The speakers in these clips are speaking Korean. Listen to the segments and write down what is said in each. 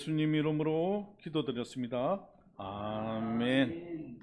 예수님 이름으로 기도드렸습니다. 아멘.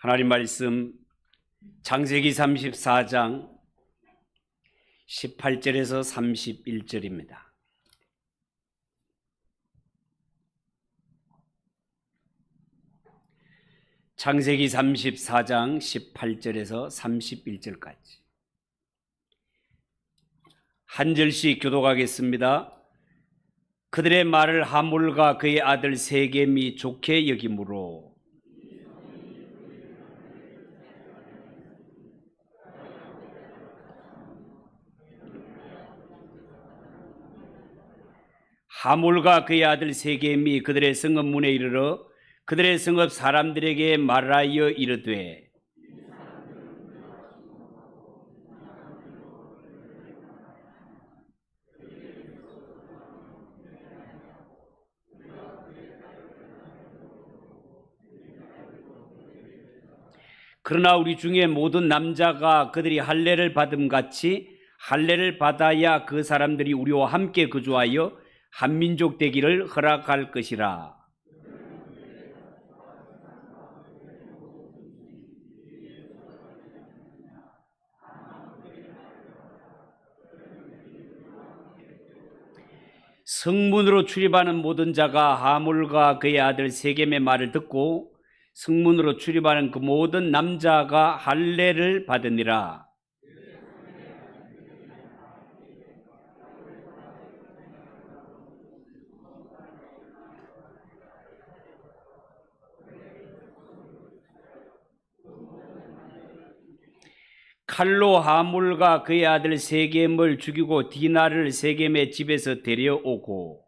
하나님 말씀 창세기 34장 18절에서 31절입니다. 창세기 34장 18절에서 31절까지 한 절씩 교독하겠습니다. 그들의 말을 하몰과 그의 아들 세겜이 좋게 여김으로 하몰과 그의 아들 세겜이 그들의 성읍 문에 이르러 그들의 성읍 사람들에게 말하여 이르되 그러나 우리 중에 모든 남자가 그들이 할례를 받음 같이 할례를 받아야 그 사람들이 우리와 함께 거주하여 한민족 되기를 허락할 것이라. 성문으로 출입하는 모든 자가 하몰과 그의 아들 세겜의 말을 듣고 성문으로 출입하는 그 모든 남자가 할례를 받으니라. 칼로 하몰과 그의 아들 세겜을 죽이고 디나를 세겜의 집에서 데려오고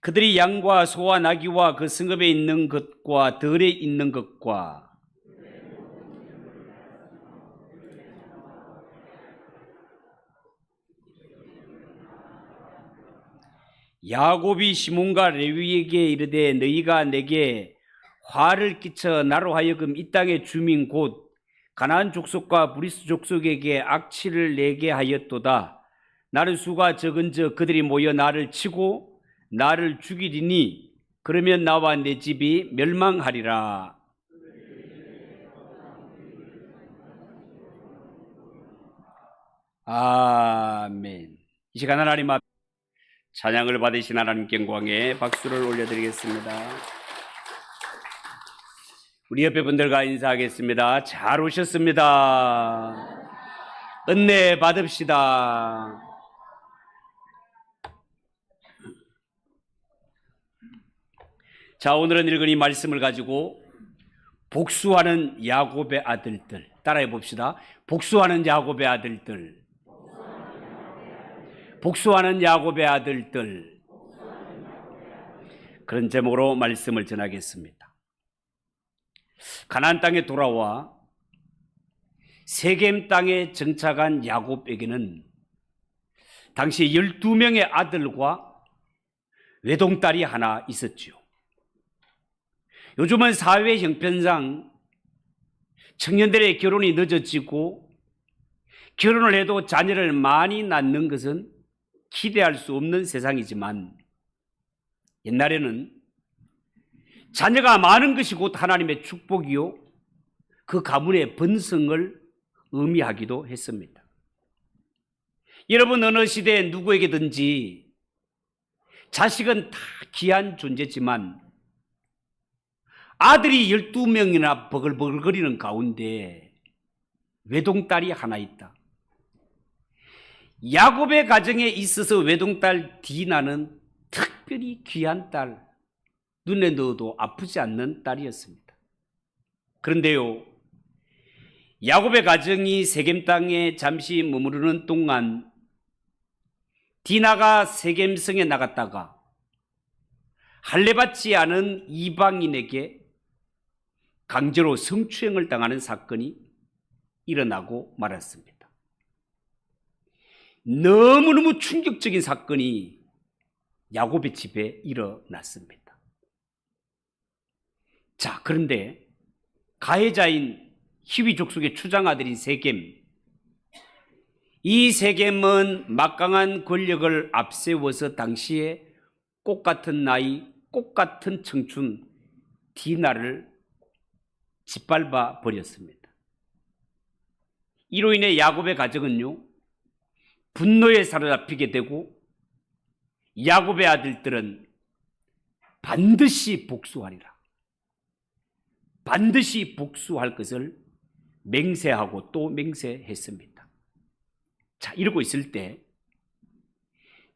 그들이 양과 소와 나귀와 그 성읍에 있는 것과 들에 있는 것과 야곱이 시몬과 레위에게 이르되 너희가 내게 화를 끼쳐 나로 하여금 이 땅의 주민 곧 가나안 족속과 브리스 족속에게 악취를 내게 하였도다. 나는 수가 적은즉 그들이 모여 나를 치고 나를 죽이리니 그러면 나와 내 집이 멸망하리라. 아멘. 이 시간 하나님 앞 찬양을 받으신 하나님께 영광에 박수를 올려드리겠습니다. 우리 옆에 분들과 인사하겠습니다. 잘 오셨습니다. 은혜 받읍시다. 자, 오늘은 읽은 이 말씀을 가지고 복수하는 야곱의 아들들 따라해 봅시다. 복수하는 야곱의 아들들. 복수하는 야곱의 아들들. 그런 제목으로 말씀을 전하겠습니다. 가나안 땅에 돌아와 세겜 땅에 정착한 야곱에게는 당시 12명의 아들과 외동딸이 하나 있었죠. 요즘은 사회 형편상 청년들의 결혼이 늦어지고 결혼을 해도 자녀를 많이 낳는 것은 기대할 수 없는 세상이지만 옛날에는 자녀가 많은 것이 곧 하나님의 축복이요 그 가문의 번성을 의미하기도 했습니다. 여러분 어느 시대에 누구에게든지 자식은 다 귀한 존재지만 아들이 12명이나 버글버글거리는 가운데 외동딸이 하나 있다. 야곱의 가정에 있어서 외동딸 디나는 특별히 귀한 딸, 눈에 넣어도 아프지 않는 딸이었습니다. 그런데요, 야곱의 가정이 세겜 땅에 잠시 머무르는 동안 디나가 세겜성에 나갔다가 할례받지 않은 이방인에게 강제로 성추행을 당하는 사건이 일어나고 말았습니다. 너무너무 충격적인 사건이 야곱의 집에 일어났습니다. 자, 그런데 가해자인 히위 족속의 추장아들인 세겜, 이 세겜은 막강한 권력을 앞세워서 당시에 꽃같은 나이, 꽃같은 청춘 디나를 짓밟아 버렸습니다. 이로 인해 야곱의 가정은요, 분노에 사로잡히게 되고 야곱의 아들들은 반드시 복수하리라, 반드시 복수할 것을 맹세하고 또 맹세했습니다. 자, 이러고 있을 때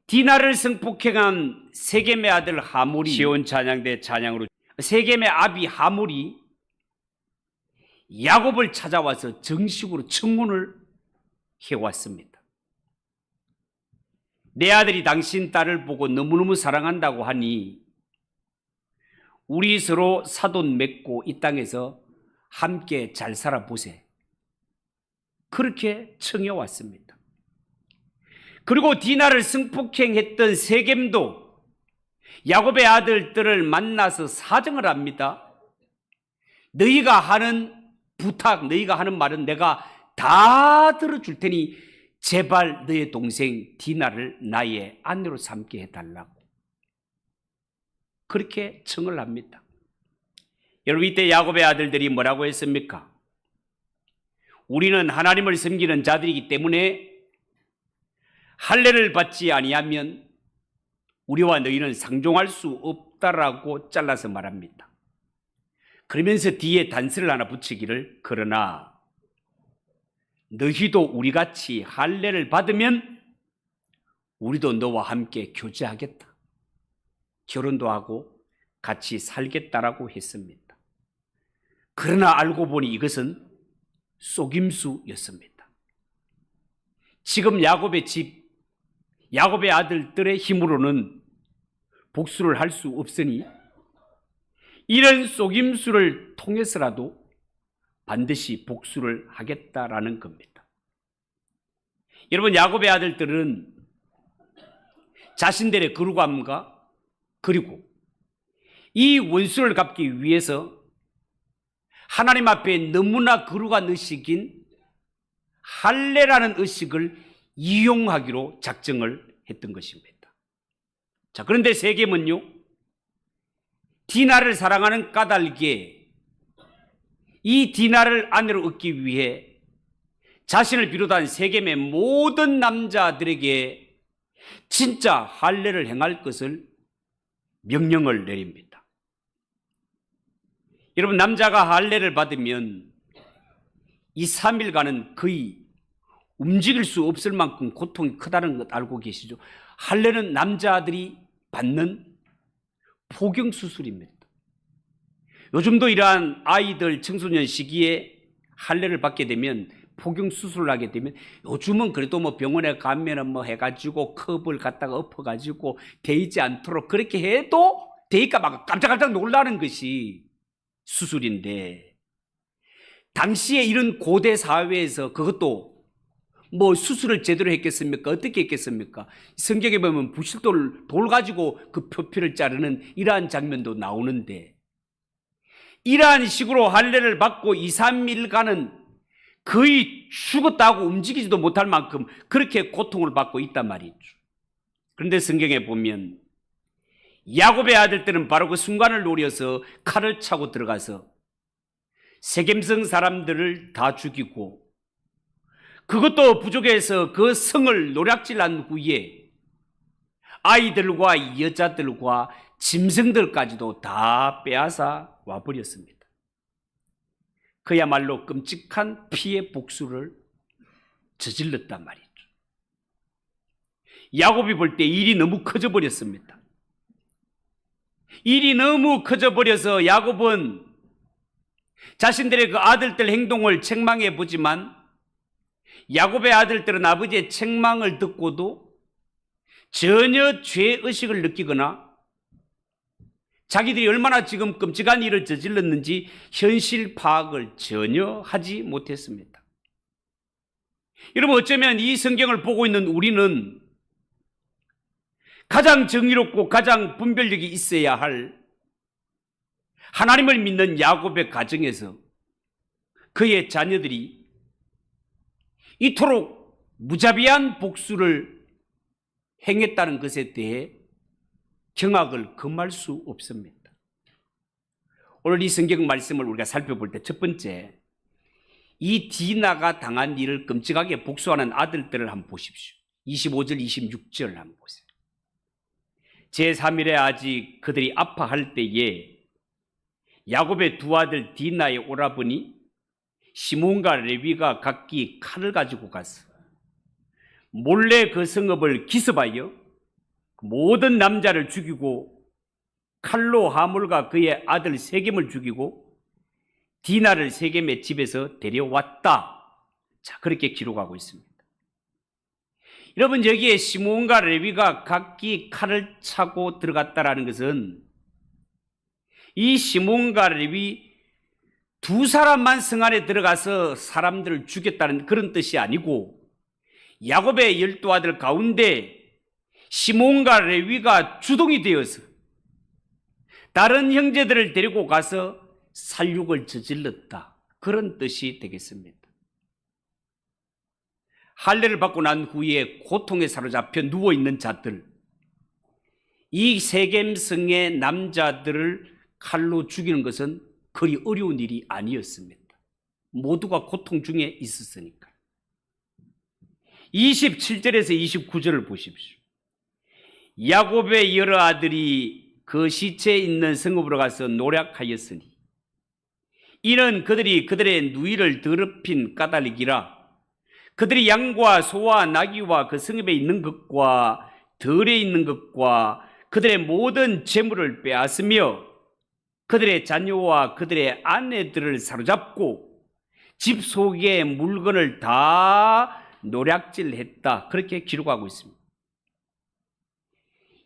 디나를 성폭행한 세겜의 아들 하몰이, 시온 찬양대 찬양으로 세겜의 아비 하몰이 야곱을 찾아와서 정식으로 청혼을 해왔습니다. 내 아들이 당신 딸을 보고 너무너무 사랑한다고 하니 우리 서로 사돈 맺고 이 땅에서 함께 잘 살아보세. 그렇게 청해왔습니다. 그리고 디나를 성폭행했던 세겜도 야곱의 아들들을 만나서 사정을 합니다. 너희가 하는 부탁, 너희가 하는 말은 내가 다 들어줄 테니 제발 너의 동생 디나를 나의 아내로 삼게 해달라고 그렇게 청을 합니다. 여러분, 이때 야곱의 아들들이 뭐라고 했습니까? 우리는 하나님을 섬기는 자들이기 때문에 할례를 받지 아니하면 우리와 너희는 상종할 수 없다라고 잘라서 말합니다. 그러면서 뒤에 단서를 하나 붙이기를, 그러나 너희도 우리같이 할례를 받으면 우리도 너와 함께 교제하겠다, 결혼도 하고 같이 살겠다라고 했습니다. 그러나 알고 보니 이것은 속임수였습니다. 지금 야곱의 집, 야곱의 아들들의 힘으로는 복수를 할 수 없으니 이런 속임수를 통해서라도 반드시 복수를 하겠다라는 겁니다. 여러분, 야곱의 아들들은 자신들의 거룩함과 그리고 이 원수를 갚기 위해서 하나님 앞에 너무나 거룩한 의식인 할례라는 의식을 이용하기로 작정을 했던 것입니다. 자, 그런데 세겜은요, 디나를 사랑하는 까닭에 이 디나를 아내로 얻기 위해 자신을 비롯한 세겜의 모든 남자들에게 진짜 할례를 행할 것을 명령을 내립니다. 여러분, 남자가 할례를 받으면 2, 3일간은 거의 움직일 수 없을 만큼 고통이 크다는 것 알고 계시죠? 할례는 남자들이 받는 포경수술입니다. 요즘도 이러한 아이들 청소년 시기에 할례를 받게 되면, 포경수술을 하게 되면, 요즘은 그래도 뭐 병원에 가면은 뭐 해가지고 컵을 갖다가 엎어가지고 데이지 않도록 그렇게 해도 데이까 막 깜짝깜짝 놀라는 것이 수술인데, 당시에 이런 고대 사회에서 그것도 뭐 수술을 제대로 했겠습니까? 어떻게 했겠습니까? 성경에 보면 돌 가지고 그 표피를 자르는 이러한 장면도 나오는데, 이러한 식으로 할례를 받고 2, 3일간은 거의 죽었다고 움직이지도 못할 만큼 그렇게 고통을 받고 있단 말이죠. 그런데 성경에 보면 야곱의 아들들은 바로 그 순간을 노려서 칼을 차고 들어가서 세겜성 사람들을 다 죽이고, 그것도 부족해서 그 성을 노략질한 후에 아이들과 여자들과 짐승들까지도 다 빼앗아 와버렸습니다. 그야말로 끔찍한 피해 복수를 저질렀단 말이죠. 야곱이 볼 때 일이 너무 커져 버렸습니다. 일이 너무 커져 버려서 야곱은 자신들의 그 아들들 행동을 책망해 보지만 야곱의 아들들은 아버지의 책망을 듣고도 전혀 죄의식을 느끼거나 자기들이 얼마나 지금 끔찍한 일을 저질렀는지 현실 파악을 전혀 하지 못했습니다. 여러분, 어쩌면 이 성경을 보고 있는 우리는 가장 정의롭고 가장 분별력이 있어야 할 하나님을 믿는 야곱의 가정에서 그의 자녀들이 이토록 무자비한 복수를 행했다는 것에 대해 경악을 금할 수 없습니다. 오늘 이 성경 말씀을 우리가 살펴볼 때 첫 번째, 이 디나가 당한 일을 끔찍하게 복수하는 아들들을 한번 보십시오. 25절, 26절 한번 보세요. 제3일에 아직 그들이 아파할 때에 야곱의 두 아들 디나의 오라버니 시몬과 레위가 각기 칼을 가지고 가서 몰래 그 성읍을 기습하여 모든 남자를 죽이고 칼로 하몰과 그의 아들 세겜을 죽이고 디나를 세겜의 집에서 데려왔다. 자, 그렇게 기록하고 있습니다. 여러분, 여기에 시몬과 레위가 각기 칼을 차고 들어갔다라는 것은 이 시몬과 레위 두 사람만 성 안에 들어가서 사람들을 죽였다는 그런 뜻이 아니고 야곱의 12아들 가운데 시몬과 레위가 주동이 되어서 다른 형제들을 데리고 가서 살육을 저질렀다. 그런 뜻이 되겠습니다. 할례를 받고 난 후에 고통에 사로잡혀 누워있는 자들, 이 세겜성의 남자들을 칼로 죽이는 것은 그리 어려운 일이 아니었습니다. 모두가 고통 중에 있었으니까. 27절에서 29절을 보십시오. 야곱의 여러 아들이 그 시체에 있는 성읍으로 가서 노략하였으니 이는 그들이 그들의 누이를 더럽힌 까닭이라. 그들이 양과 소와 나귀와 그 성읍에 있는 것과 들에 있는 것과 그들의 모든 재물을 빼앗으며 그들의 자녀와 그들의 아내들을 사로잡고 집 속의 물건을 다 노략질했다. 그렇게 기록하고 있습니다.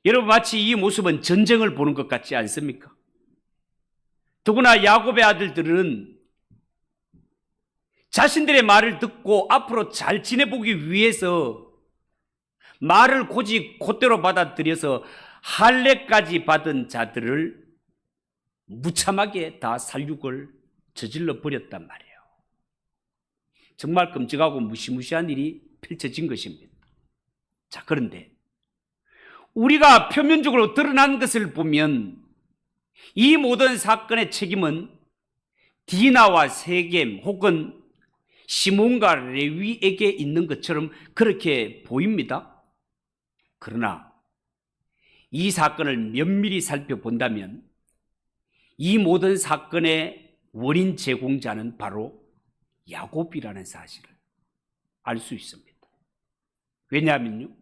여러분, 마치 이 모습은 전쟁을 보는 것 같지 않습니까? 더구나 야곱의 아들들은 자신들의 말을 듣고 앞으로 잘 지내보기 위해서 말을 고지 곧대로 받아들여서 할례까지 받은 자들을 무참하게 다 살육을 저질러 버렸단 말이에요. 정말 끔찍하고 무시무시한 일이 펼쳐진 것입니다. 자, 그런데 우리가 표면적으로 드러난 것을 보면 이 모든 사건의 책임은 디나와 세겜 혹은 시몬과 레위에게 있는 것처럼 그렇게 보입니다. 그러나 이 사건을 면밀히 살펴본다면 이 모든 사건의 원인 제공자는 바로 야곱이라는 사실을 알 수 있습니다. 왜냐하면요,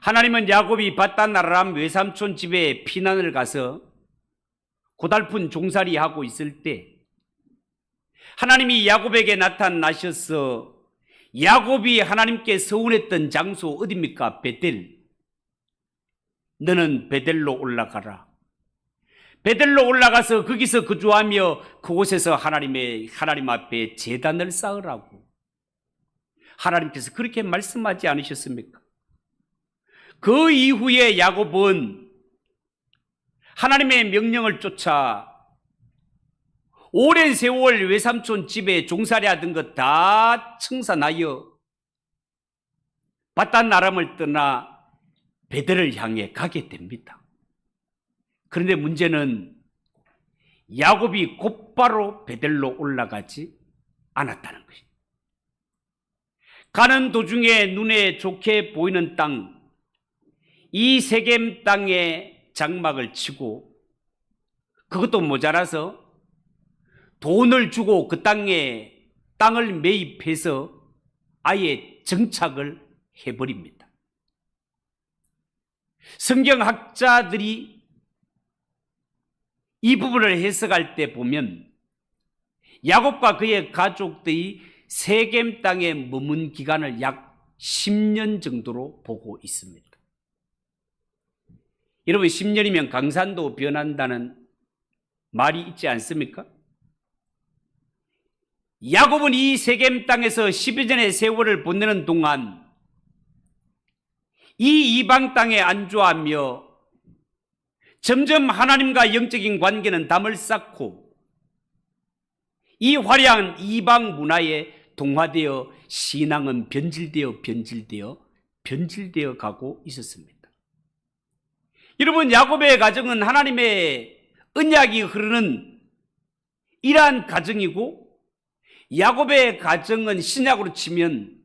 하나님은 야곱이 바단 아람 외삼촌 집에 피난을 가서 고달픈 종살이 하고 있을 때 하나님이 야곱에게 나타나셔서 야곱이 하나님께 서운했던 장소 어디입니까? 베델. 너는 베델로 올라가라. 베델로 올라가서 거기서 거주하며 그곳에서 하나님 앞에 제단을 쌓으라고 하나님께서 그렇게 말씀하지 않으셨습니까? 그 이후에 야곱은 하나님의 명령을 쫓아 오랜 세월 외삼촌 집에 종살이 하던 것 다 청산하여 바단 아람을 떠나 베델을 향해 가게 됩니다. 그런데 문제는 야곱이 곧바로 베델로 올라가지 않았다는 것입니다. 가는 도중에 눈에 좋게 보이는 땅, 이 세겜 땅에 장막을 치고 그것도 모자라서 돈을 주고 그 땅을 매입해서 아예 정착을 해버립니다. 성경학자들이 이 부분을 해석할 때 보면 야곱과 그의 가족들이 세겜 땅에 머문 기간을 약 10년 정도로 보고 있습니다. 여러분, 10년이면 강산도 변한다는 말이 있지 않습니까? 야곱은 이 세겜 땅에서 10여 년의 세월을 보내는 동안 이 이방 땅에 안주하며 점점 하나님과 영적인 관계는 담을 쌓고 이 화려한 이방 문화에 동화되어 신앙은 변질되어 가고 있었습니다. 여러분, 야곱의 가정은 하나님의 언약이 흐르는 이러한 가정이고, 야곱의 가정은 신약으로 치면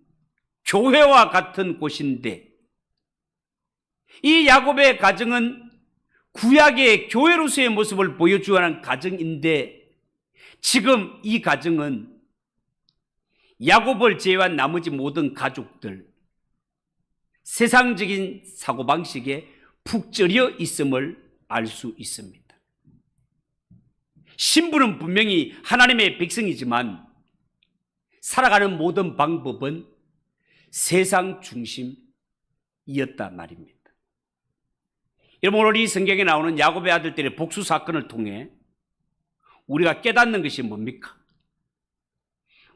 교회와 같은 곳인데, 이 야곱의 가정은 구약의 교회로서의 모습을 보여주는 가정인데, 지금 이 가정은 야곱을 제외한 나머지 모든 가족들, 세상적인 사고방식에 푹 쩔여 있음을 알 수 있습니다. 신부는 분명히 하나님의 백성이지만 살아가는 모든 방법은 세상 중심이었단 말입니다. 여러분, 오늘 이 성경에 나오는 야곱의 아들들의 복수 사건을 통해 우리가 깨닫는 것이 뭡니까?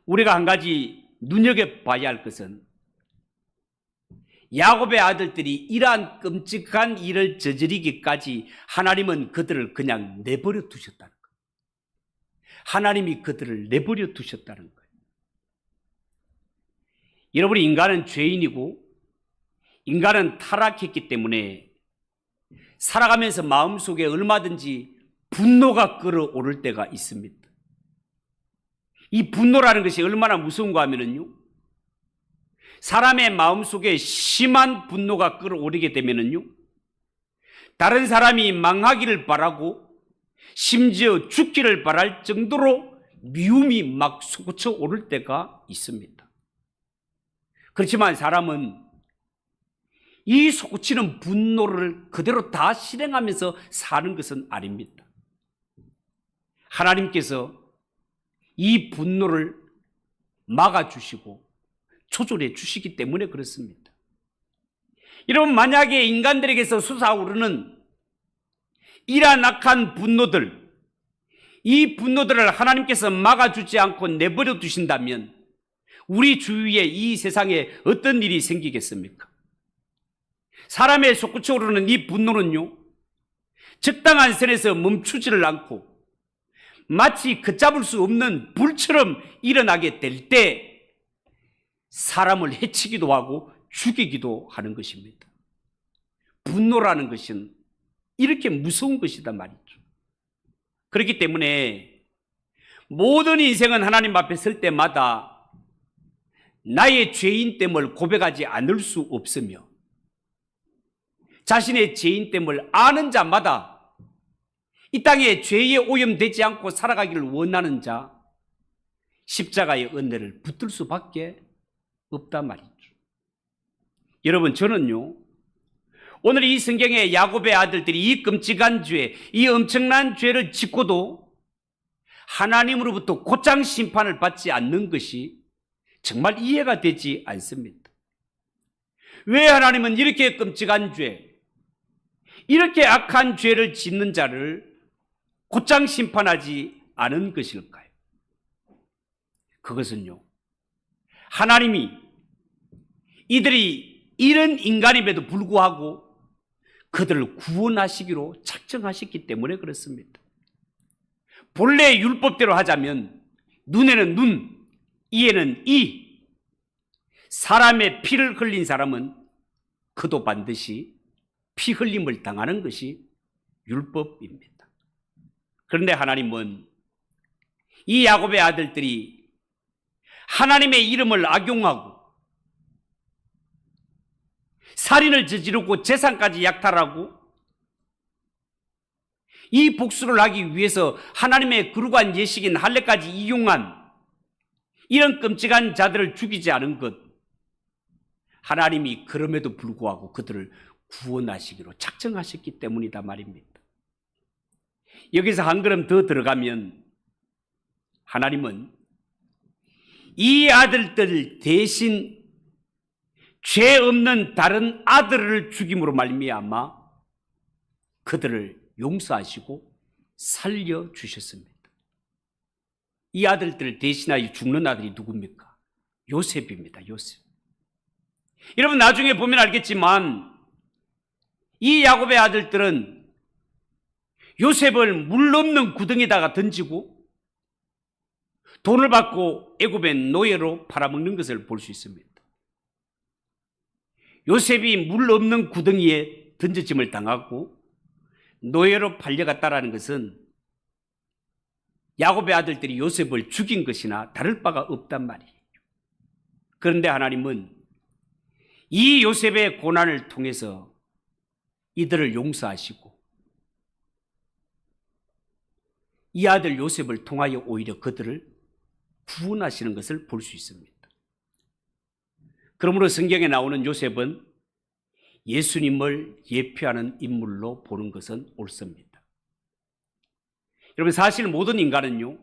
우리가 한 가지 눈여겨봐야 할 것은 야곱의 아들들이 이러한 끔찍한 일을 저지르기까지 하나님은 그들을 그냥 내버려 두셨다는 거예요. 하나님이 그들을 내버려 두셨다는 거예요. 여러분, 인간은 죄인이고 인간은 타락했기 때문에 살아가면서 마음속에 얼마든지 분노가 끓어오를 때가 있습니다. 이 분노라는 것이 얼마나 무서운가 하면요, 사람의 마음속에 심한 분노가 끓어오르게 되면요, 다른 사람이 망하기를 바라고 심지어 죽기를 바랄 정도로 미움이 막 솟구쳐 오를 때가 있습니다. 그렇지만 사람은 이 솟구치는 분노를 그대로 다 실행하면서 사는 것은 아닙니다. 하나님께서 이 분노를 막아주시고 조절해 주시기 때문에 그렇습니다. 여러분, 만약에 인간들에게서 솟아오르는 이러한 악한 분노들, 이 분노들을 하나님께서 막아주지 않고 내버려 두신다면 우리 주위에 이 세상에 어떤 일이 생기겠습니까? 사람의 솟구쳐 오르는 이 분노는요, 적당한 선에서 멈추지를 않고 마치 걷잡을 수 없는 불처럼 일어나게 될 때 사람을 해치기도 하고 죽이기도 하는 것입니다. 분노라는 것은 이렇게 무서운 것이단 말이죠. 그렇기 때문에 모든 인생은 하나님 앞에 설 때마다 나의 죄인됨을 고백하지 않을 수 없으며 자신의 죄인됨을 아는 자마다 이 땅에 죄에 오염되지 않고 살아가기를 원하는 자, 십자가의 은혜를 붙들 수밖에 없단 말이죠. 여러분, 저는요, 오늘 이 성경에 야곱의 아들들이 이 끔찍한 죄, 이 엄청난 죄를 짓고도 하나님으로부터 곧장 심판을 받지 않는 것이 정말 이해가 되지 않습니다. 왜 하나님은 이렇게 끔찍한 죄, 이렇게 악한 죄를 짓는 자를 곧장 심판하지 않은 것일까요? 그것은요, 하나님이 이들이 이런 인간임에도 불구하고 그들을 구원하시기로 작정하셨기 때문에 그렇습니다. 본래 율법대로 하자면 눈에는 눈, 이에는 이, 사람의 피를 흘린 사람은 그도 반드시 피 흘림을 당하는 것이 율법입니다. 그런데 하나님은 이 야곱의 아들들이 하나님의 이름을 악용하고 살인을 저지르고 재산까지 약탈하고 이 복수를 하기 위해서 하나님의 거룩한 예식인 할례까지 이용한 이런 끔찍한 자들을 죽이지 않은 것, 하나님이 그럼에도 불구하고 그들을 구원하시기로 작정하셨기 때문이다 말입니다. 여기서 한 걸음 더 들어가면 하나님은 이 아들들 대신 죄 없는 다른 아들을 죽임으로 말미암아 그들을 용서하시고 살려주셨습니다. 이 아들들을 대신하여 죽는 아들이 누굽니까? 요셉입니다. 요셉. 여러분 나중에 보면 알겠지만 이 야곱의 아들들은 요셉을 물 없는 구덩이에다가 던지고 돈을 받고 애굽의 노예로 팔아먹는 것을 볼 수 있습니다. 요셉이 물 없는 구덩이에 던져짐을 당하고 노예로 팔려갔다라는 것은 야곱의 아들들이 요셉을 죽인 것이나 다를 바가 없단 말이에요. 그런데 하나님은 이 요셉의 고난을 통해서 이들을 용서하시고 이 아들 요셉을 통하여 오히려 그들을 구원하시는 것을 볼 수 있습니다. 그러므로 성경에 나오는 요셉은 예수님을 예표하는 인물로 보는 것은 옳습니다. 여러분 사실 모든 인간은요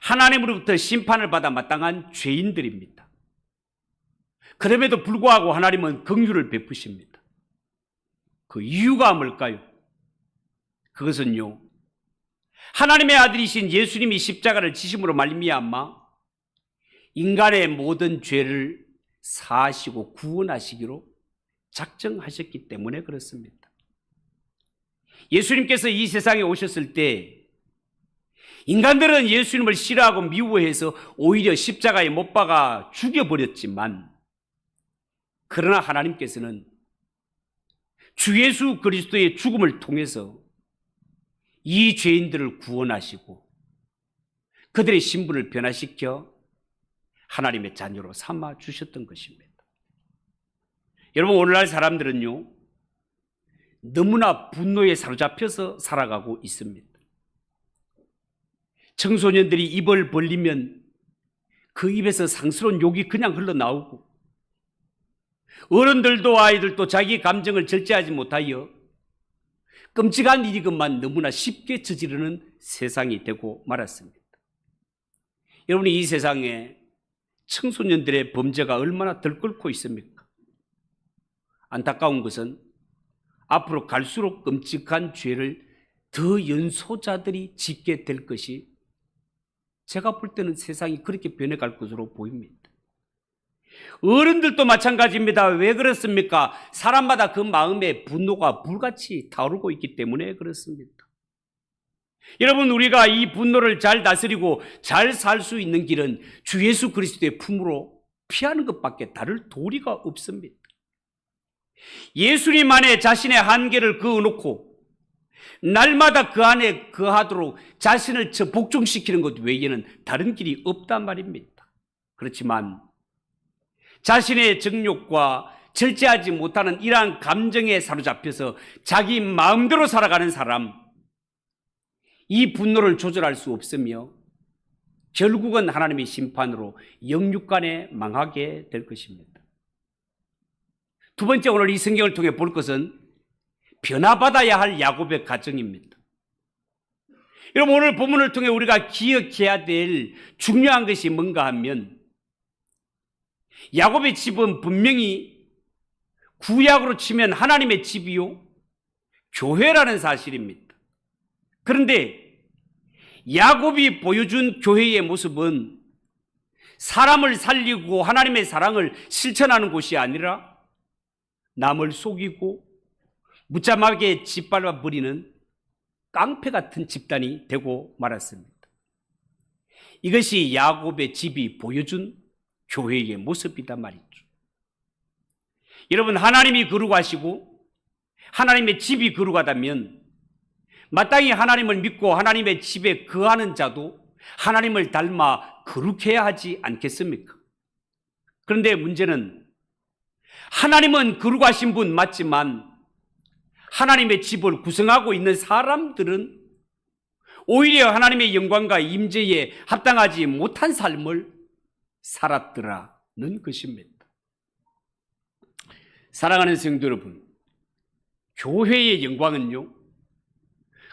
하나님으로부터 심판을 받아 마땅한 죄인들입니다. 그럼에도 불구하고 하나님은 긍휼을 베푸십니다. 그 이유가 뭘까요? 그것은요 하나님의 아들이신 예수님이 십자가를 지심으로 말미암아 인간의 모든 죄를 사하시고 구원하시기로 작정하셨기 때문에 그렇습니다. 예수님께서 이 세상에 오셨을 때 인간들은 예수님을 싫어하고 미워해서 오히려 십자가에 못 박아 죽여버렸지만 그러나 하나님께서는 주 예수 그리스도의 죽음을 통해서 이 죄인들을 구원하시고 그들의 신분을 변화시켜 하나님의 자녀로 삼아 주셨던 것입니다. 여러분 오늘날 사람들은요 너무나 분노에 사로잡혀서 살아가고 있습니다. 청소년들이 입을 벌리면 그 입에서 상스러운 욕이 그냥 흘러나오고 어른들도 아이들도 자기 감정을 절제하지 못하여 끔찍한 일이건만 너무나 쉽게 저지르는 세상이 되고 말았습니다. 여러분 이 세상에 청소년들의 범죄가 얼마나 들끓고 있습니까? 안타까운 것은 앞으로 갈수록 끔찍한 죄를 더 연소자들이 짓게 될 것이 제가 볼 때는 세상이 그렇게 변해갈 것으로 보입니다. 어른들도 마찬가지입니다. 왜 그렇습니까? 사람마다 그 마음의 분노가 불같이 타오르고 있기 때문에 그렇습니다. 여러분 우리가 이 분노를 잘 다스리고 잘 살 수 있는 길은 주 예수 그리스도의 품으로 피하는 것밖에 다를 도리가 없습니다. 예수님 안에 자신의 한계를 그어놓고 날마다 그 안에 거하도록 자신을 복종시키는 것 외에는 다른 길이 없단 말입니다. 그렇지만 자신의 정욕과 절제하지 못하는 이러한 감정에 사로잡혀서 자기 마음대로 살아가는 사람, 이 분노를 조절할 수 없으며 결국은 하나님의 심판으로 영육간에 망하게 될 것입니다. 두 번째 오늘 이 성경을 통해 볼 것은 변화받아야 할 야곱의 가정입니다. 여러분 오늘 본문을 통해 우리가 기억해야 될 중요한 것이 뭔가 하면 야곱의 집은 분명히 구약으로 치면 하나님의 집이요 교회라는 사실입니다. 그런데 야곱이 보여준 교회의 모습은 사람을 살리고 하나님의 사랑을 실천하는 곳이 아니라 남을 속이고 무참하게 짓밟아 버리는 깡패 같은 집단이 되고 말았습니다. 이것이 야곱의 집이 보여준 교회의 모습이단 말이죠. 여러분 하나님이 거룩하시고 하나님의 집이 거룩하다면 마땅히 하나님을 믿고 하나님의 집에 거하는 자도 하나님을 닮아 거룩해야 하지 않겠습니까? 그런데 문제는 하나님은 거룩하신 분 맞지만 하나님의 집을 구성하고 있는 사람들은 오히려 하나님의 영광과 임재에 합당하지 못한 삶을 살았더라는 것입니다. 사랑하는 성도 여러분, 교회의 영광은요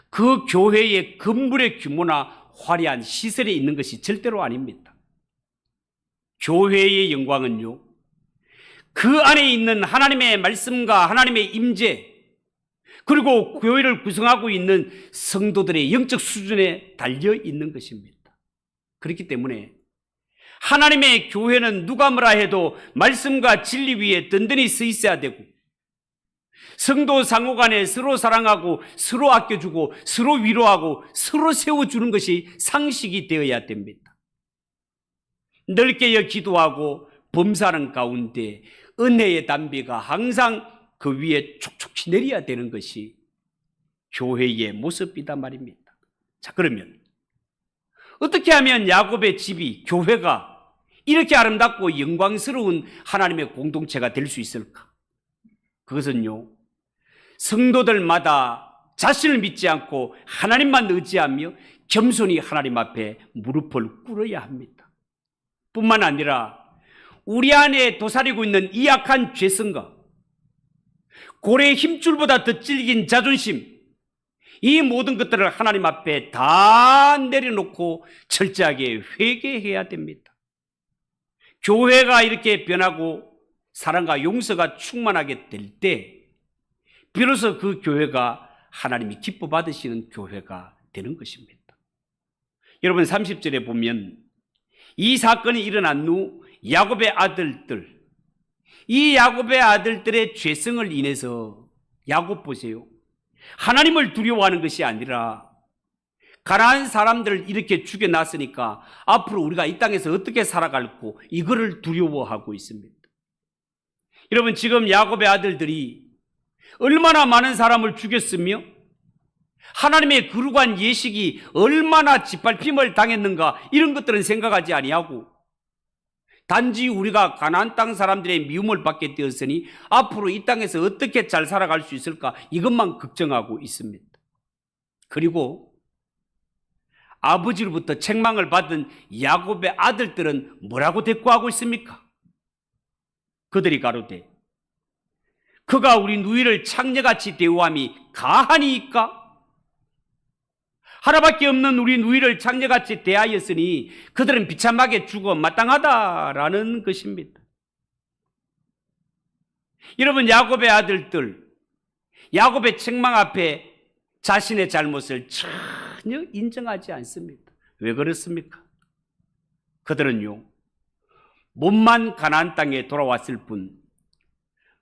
그 교회의 건물의 규모나 화려한 시설에 있는 것이 절대로 아닙니다. 교회의 영광은요, 그 안에 있는 하나님의 말씀과 하나님의 임재, 그리고 교회를 구성하고 있는 성도들의 영적 수준에 달려 있는 것입니다. 그렇기 때문에 하나님의 교회는 누가 뭐라 해도 말씀과 진리 위에 든든히 서 있어야 되고, 성도 상호 간에 서로 사랑하고 서로 아껴주고 서로 위로하고 서로 세워주는 것이 상식이 되어야 됩니다. 넓게 기도하고 범사하는 가운데 은혜의 담비가 항상 그 위에 촉촉히 내려야 되는 것이 교회의 모습이다 말입니다. 자, 그러면 어떻게 하면 야곱의 집이, 교회가 이렇게 아름답고 영광스러운 하나님의 공동체가 될 수 있을까? 그것은요, 성도들마다 자신을 믿지 않고 하나님만 의지하며 겸손히 하나님 앞에 무릎을 꿇어야 합니다. 뿐만 아니라 우리 안에 도사리고 있는 이 악한 죄성과 고래의 힘줄보다 더 질긴 자존심, 이 모든 것들을 하나님 앞에 다 내려놓고 철저하게 회개해야 됩니다. 교회가 이렇게 변하고 사랑과 용서가 충만하게 될 때 비로소 그 교회가 하나님이 기뻐 받으시는 교회가 되는 것입니다. 여러분, 30절에 보면 이 사건이 일어난 후 야곱의 아들들, 이 야곱의 아들들의 죄성을 인해서, 야곱 보세요, 하나님을 두려워하는 것이 아니라 가나안 사람들을 이렇게 죽여놨으니까 앞으로 우리가 이 땅에서 어떻게 살아갈고 이거를 두려워하고 있습니다. 여러분, 지금 야곱의 아들들이 얼마나 많은 사람을 죽였으며 하나님의 거룩한 예식이 얼마나 짓밟힘을 당했는가, 이런 것들은 생각하지 아니하고 단지 우리가 가나안 땅 사람들의 미움을 받게 되었으니 앞으로 이 땅에서 어떻게 잘 살아갈 수 있을까, 이것만 걱정하고 있습니다. 그리고 아버지로부터 책망을 받은 야곱의 아들들은 뭐라고 대꾸하고 있습니까? 그들이 가로되 그가 우리 누이를 창녀같이 대우함이 가하니이까? 하나밖에 없는 우리 누이를 창녀같이 대하였으니 그들은 비참하게 죽어 마땅하다라는 것입니다. 여러분, 야곱의 아들들, 야곱의 책망 앞에 자신의 잘못을 전혀 인정하지 않습니다. 왜 그렇습니까? 그들은요, 몸만 가나안 땅에 돌아왔을 뿐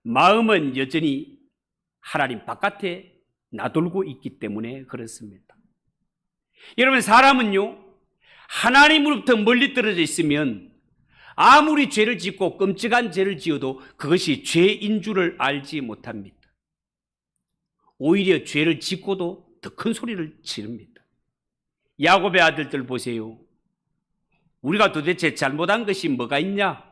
마음은 여전히 하나님 바깥에 나돌고 있기 때문에 그렇습니다. 여러분, 사람은요, 하나님으로부터 멀리 떨어져 있으면 아무리 죄를 짓고 끔찍한 죄를 지어도 그것이 죄인 줄을 알지 못합니다. 오히려 죄를 짓고도 더 큰 소리를 지릅니다. 야곱의 아들들 보세요. 우리가 도대체 잘못한 것이 뭐가 있냐?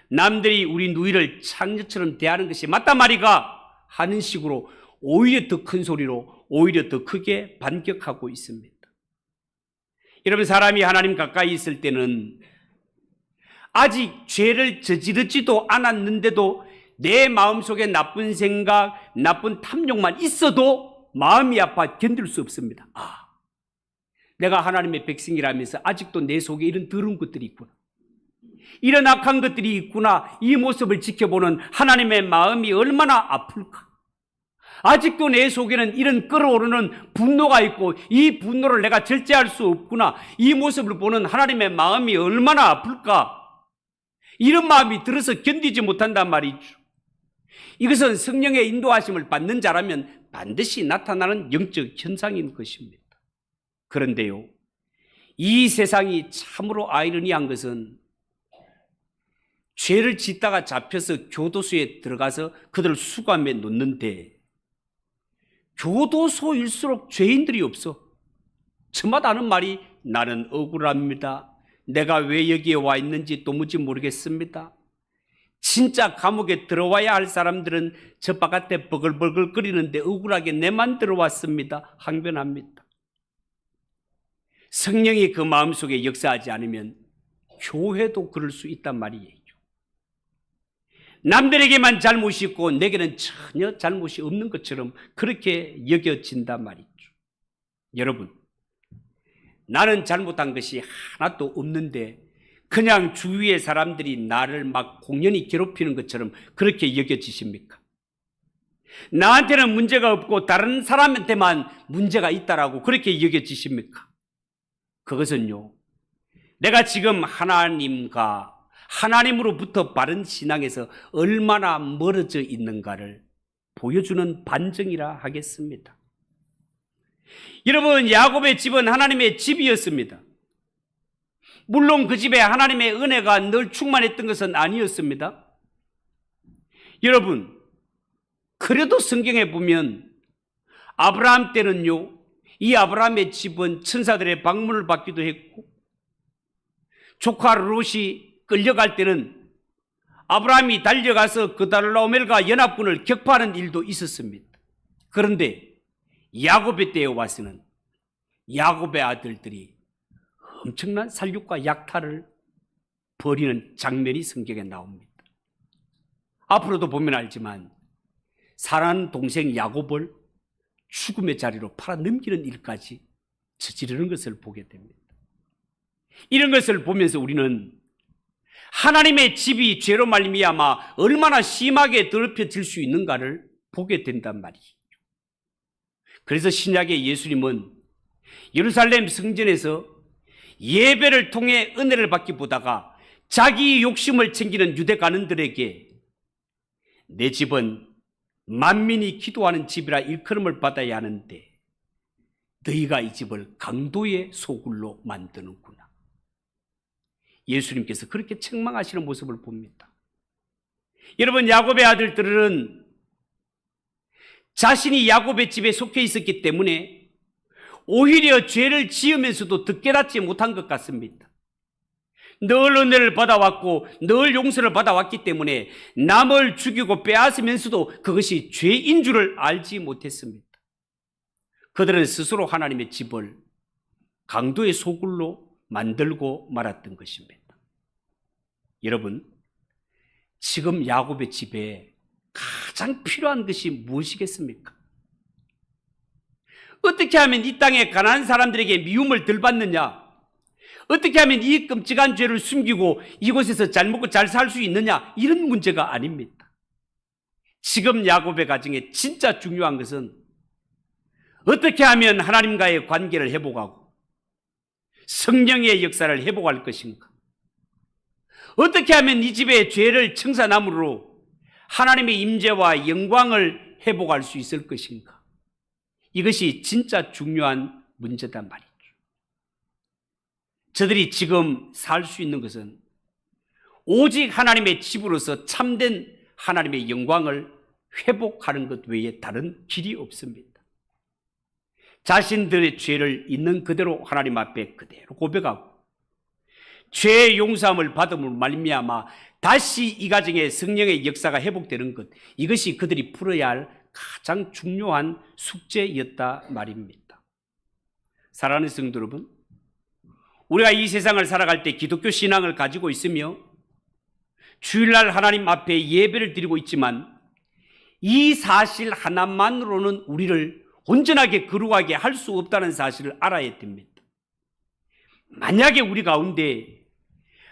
남들이 우리 누이를 창녀처럼 대하는 것이 맞단 말이가 하는 식으로 오히려 더 큰 소리로, 오히려 더 크게 반격하고 있습니다. 여러분, 사람이 하나님 가까이 있을 때는 아직 죄를 저지르지도 않았는데도 내 마음속에 나쁜 생각, 나쁜 탐욕만 있어도 마음이 아파 견딜 수 없습니다. 내가 하나님의 백성이라면서 아직도 내 속에 이런 더러운 것들이 있구나, 이런 악한 것들이 있구나, 이 모습을 지켜보는 하나님의 마음이 얼마나 아플까? 아직도 내 속에는 이런 끓어오르는 분노가 있고 이 분노를 내가 절제할 수 없구나, 이 모습을 보는 하나님의 마음이 얼마나 아플까? 이런 마음이 들어서 견디지 못한단 말이죠. 이것은 성령의 인도하심을 받는 자라면 반드시 나타나는 영적 현상인 것입니다. 그런데요, 이 세상이 참으로 아이러니한 것은 죄를 짓다가 잡혀서 교도소에 들어가서 그들을 수감해 놓는데 교도소일수록 죄인들이 없어. 저마다 하는 말이 나는 억울합니다. 내가 왜 여기에 와 있는지 도무지 모르겠습니다. 진짜 감옥에 들어와야 할 사람들은 저 바깥에 버글버글 끓이는데 억울하게 내만 들어왔습니다. 항변합니다. 성령이 그 마음속에 역사하지 않으면 교회도 그럴 수 있단 말이에요. 남들에게만 잘못이 있고 내게는 전혀 잘못이 없는 것처럼 그렇게 여겨진단 말이죠. 여러분, 나는 잘못한 것이 하나도 없는데 그냥 주위의 사람들이 나를 막 공연히 괴롭히는 것처럼 그렇게 여겨지십니까? 나한테는 문제가 없고 다른 사람한테만 문제가 있다라고 그렇게 여겨지십니까? 그것은요, 내가 지금 하나님으로부터 바른 신앙에서 얼마나 멀어져 있는가를 보여주는 반증이라 하겠습니다. 여러분, 야곱의 집은 하나님의 집이었습니다. 물론 그 집에 하나님의 은혜가 늘 충만했던 것은 아니었습니다. 여러분, 그래도 성경에 보면 아브라함 때는요, 이 아브라함의 집은 천사들의 방문을 받기도 했고, 조카 롯이 끌려갈 때는 아브라함이 달려가서 그달라오멜과 연합군을 격파하는 일도 있었습니다. 그런데 야곱의 때에 와서는 야곱의 아들들이 엄청난 살육과 약탈을 벌이는 장면이 성경에 나옵니다. 앞으로도 보면 알지만 사랑하는 동생 야곱을 죽음의 자리로 팔아넘기는 일까지 저지르는 것을 보게 됩니다. 이런 것을 보면서 우리는 하나님의 집이 죄로 말미암아 얼마나 심하게 더럽혀질 수 있는가를 보게 된단 말이에요. 그래서 신약의 예수님은 예루살렘 성전에서 예배를 통해 은혜를 받기보다가 자기 욕심을 챙기는 유대 관원들에게 내 집은 만민이 기도하는 집이라 일컬음을 받아야 하는데 너희가 이 집을 강도의 소굴로 만드는구나. 예수님께서 그렇게 책망하시는 모습을 봅니다. 여러분, 야곱의 아들들은 자신이 야곱의 집에 속해 있었기 때문에 오히려 죄를 지으면서도 깨닫지 못한 것 같습니다. 늘 은혜를 받아왔고 늘 용서를 받아왔기 때문에 남을 죽이고 빼앗으면서도 그것이 죄인 줄을 알지 못했습니다. 그들은 스스로 하나님의 집을 강도의 소굴로 만들고 말았던 것입니다. 여러분, 지금 야곱의 집에 가장 필요한 것이 무엇이겠습니까? 어떻게 하면 이 땅에 가난한 사람들에게 미움을 덜 받느냐? 어떻게 하면 이 끔찍한 죄를 숨기고 이곳에서 잘 먹고 잘 살 수 있느냐? 이런 문제가 아닙니다. 지금 야곱의 가정에 진짜 중요한 것은 어떻게 하면 하나님과의 관계를 회복하고 성령의 역사를 회복할 것인가? 어떻게 하면 이 집의 죄를 청산함으로 하나님의 임재와 영광을 회복할 수 있을 것인가? 이것이 진짜 중요한 문제단 말이죠. 저들이 지금 살 수 있는 것은 오직 하나님의 집으로서 참된 하나님의 영광을 회복하는 것 외에 다른 길이 없습니다. 자신들의 죄를 있는 그대로 하나님 앞에 그대로 고백하고 죄의 용서함을 받음으로 말미암아 다시 이 가정에 성령의 역사가 회복되는 것, 이것이 그들이 풀어야 할 가장 중요한 숙제였다 말입니다. 사랑하는 성도 여러분, 우리가 이 세상을 살아갈 때 기독교 신앙을 가지고 있으며 주일날 하나님 앞에 예배를 드리고 있지만 이 사실 하나만으로는 우리를 온전하게 거룩하게 할 수 없다는 사실을 알아야 됩니다. 만약에 우리 가운데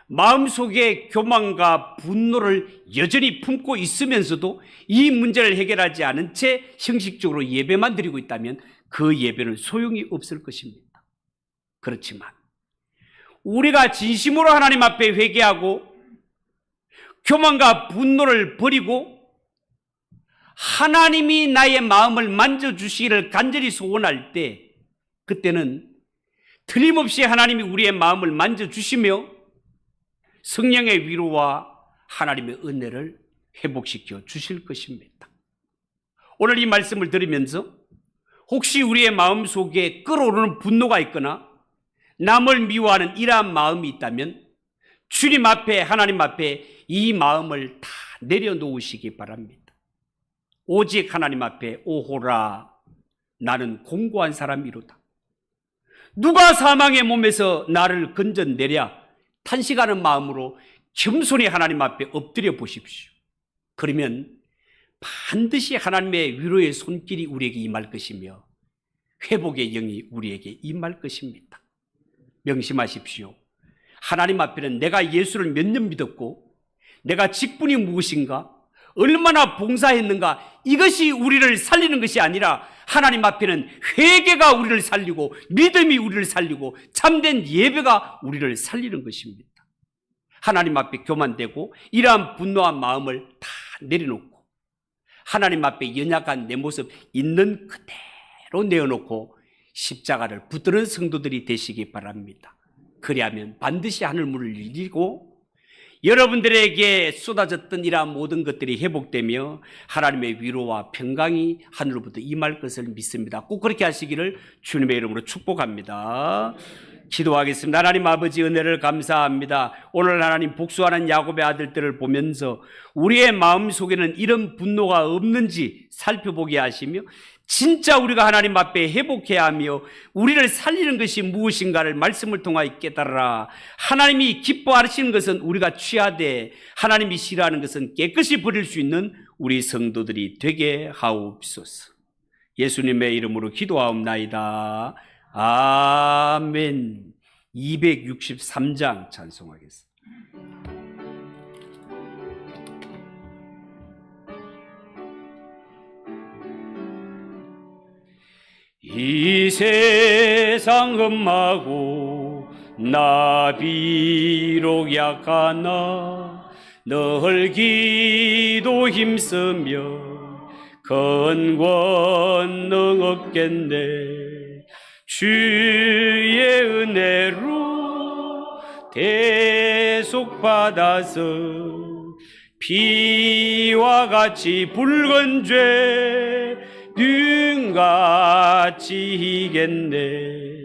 마음속에 교만과 분노를 여전히 품고 있으면서도 이 문제를 해결하지 않은 채 형식적으로 예배만 드리고 있다면 그 예배는 소용이 없을 것입니다. 그렇지만 우리가 진심으로 하나님 앞에 회개하고 교만과 분노를 버리고 하나님이 나의 마음을 만져주시기를 간절히 소원할 때 그때는 틀림없이 하나님이 우리의 마음을 만져주시며 성령의 위로와 하나님의 은혜를 회복시켜 주실 것입니다. 오늘 이 말씀을 들으면서 혹시 우리의 마음속에 끓어오르는 분노가 있거나 남을 미워하는 이러한 마음이 있다면 주님 앞에 하나님 앞에 이 마음을 다 내려놓으시기 바랍니다. 오직 하나님 앞에 오호라 나는 공고한 사람이로다. 누가 사망의 몸에서 나를 건져내랴 탄식하는 마음으로 겸손히 하나님 앞에 엎드려 보십시오. 그러면 반드시 하나님의 위로의 손길이 우리에게 임할 것이며 회복의 영이 우리에게 임할 것입니다. 명심하십시오. 하나님 앞에는 내가 예수를 몇 년 믿었고 내가 직분이 무엇인가, 얼마나 봉사했는가, 이것이 우리를 살리는 것이 아니라 하나님 앞에는 회개가 우리를 살리고 믿음이 우리를 살리고 참된 예배가 우리를 살리는 것입니다. 하나님 앞에 교만되고 이러한 분노한 마음을 다 내려놓고 하나님 앞에 연약한 내 모습 있는 그대로 내어놓고 십자가를 붙드는 성도들이 되시기 바랍니다. 그리하면 반드시 하늘문을 열리고 여러분들에게 쏟아졌던 이러한 모든 것들이 회복되며 하나님의 위로와 평강이 하늘로부터 임할 것을 믿습니다. 꼭 그렇게 하시기를 주님의 이름으로 축복합니다. 기도하겠습니다. 하나님 아버지, 은혜를 감사합니다. 오늘 하나님 복수하는 야곱의 아들들을 보면서 우리의 마음속에는 이런 분노가 없는지 살펴보게 하시며 진짜 우리가 하나님 앞에 회복해야 하며 우리를 살리는 것이 무엇인가를 말씀을 통하여 깨달아라. 하나님이 기뻐하시는 것은 우리가 취하되 하나님이 싫어하는 것은 깨끗이 버릴 수 있는 우리 성도들이 되게 하옵소서. 예수님의 이름으로 기도하옵나이다. 아멘. 263장 찬송하겠습니다. 이 세상 험하고 나 비록 약하나 늘 기도 힘쓰며 큰 권능 얻겠네. 주의 은혜로 대속받아서 피와 같이 붉은 죄 눈같이 이겠네.